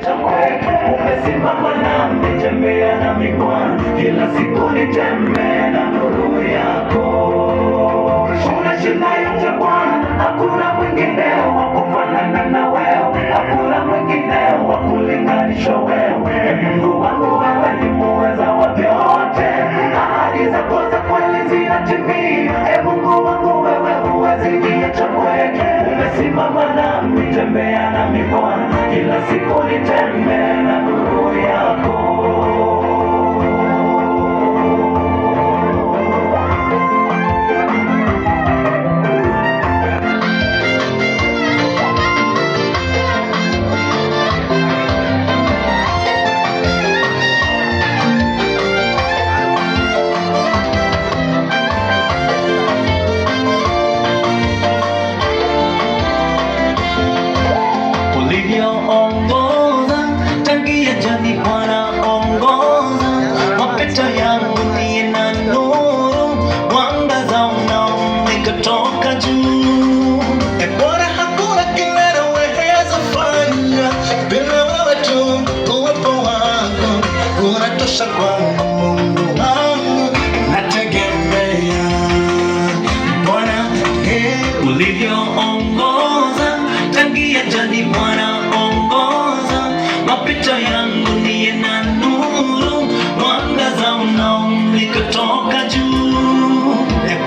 Umesimama nami, tembea nami Bwana, kila siku nitembee na nuru yako. Unashinda yote Bwana, hakuna mwingine wa kufanana na wewe, hakuna mwingine wa kulinganisha wewe. Mungu wangu, wewe ni muweza wa vyote, ahadi zako za kweli zinatimia. Mungu wangu, wewe huwezi niacha pweke. Umesimama nami, tembea nami Bwana, kila siku nitembee na nuru yako. Ongoza tangia jadi Bwana, ongoza mapito yangu niye na nuru, mwangaza unaomulika toka juu. Bwana, hakuna kile naweza fanya bila wewe tu. Uwepo wako unatosha kwangu, Mungu wangu nategemea. Bwana, ulivyoongoza tangia jadi Bwana, mapito yangu niye na nuru, mwangaza unaomulika toka juu.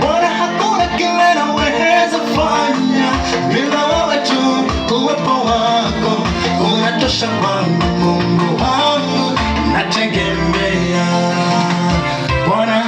Bwana, hakuna kile naweza fanya bila wewe tu. Uwepo wako unatosha kwangu, Mungu wangu nategemea. Bwana,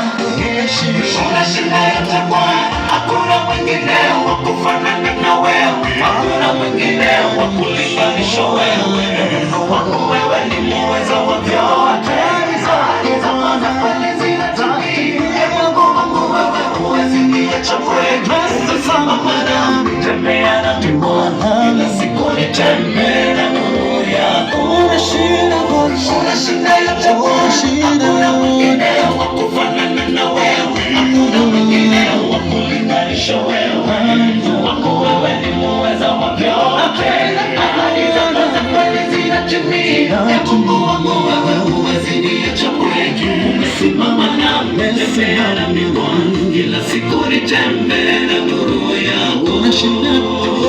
unashinda yote Bwana, hakuna mwingine wa kufanana na wewe, hakuna mwingine wa kulinganisha wewe. Mungu, wewe ni muweza wa vyote, ahadi zako za kweli zinatimia. Mungu, wewe huwezi niacha pweke. Umesimama nami, tembea nami Bwana, kila siku nitembee na nuru yako. Unashinda yote Bwana, hakuna mwingine wa kufanana na wewe, hakuna mwingine wa kulinganisha wewe. Mungu, wewe ni muweza wa vyote, ahadi zako za kweli zinatimia. Mungu wangu, wewe huwezi niacha pweke. Umesimama nami, tembea nami Bwana, kila siku nitembee na nuru yako.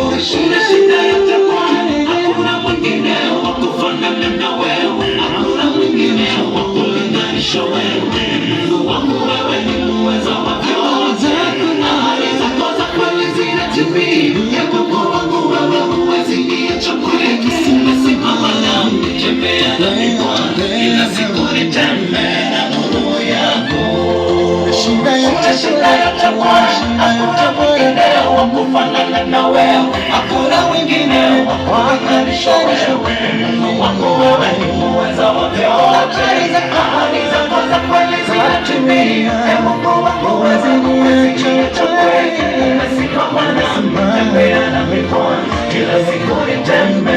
Unashinda yote Bwana, hakuna mwingine wa kufanana na wewe, hakuna mwingine wa kulinganisha wewe. Mungu wangu, wewe ni muweza wa vyote, ahadi zako za kweli zinatimia. Mungu wangu, wewe huwezi niacha pweke. Umesimama nami, tembea nami Bwana, kila siku nitembee na nuru yako. Unashinda yote Bwana, hakuna mwingine wa kufanana na wewe, hakuna mwingine wa kulinganisha wewe. Mungu wangu, wewe ni muweza wa vyote, ahadi zako za kweli zinatimia. Mungu wangu, huwezi niacha pweke. Umesimama nami, tembea nami Bwana, kila siku nitembee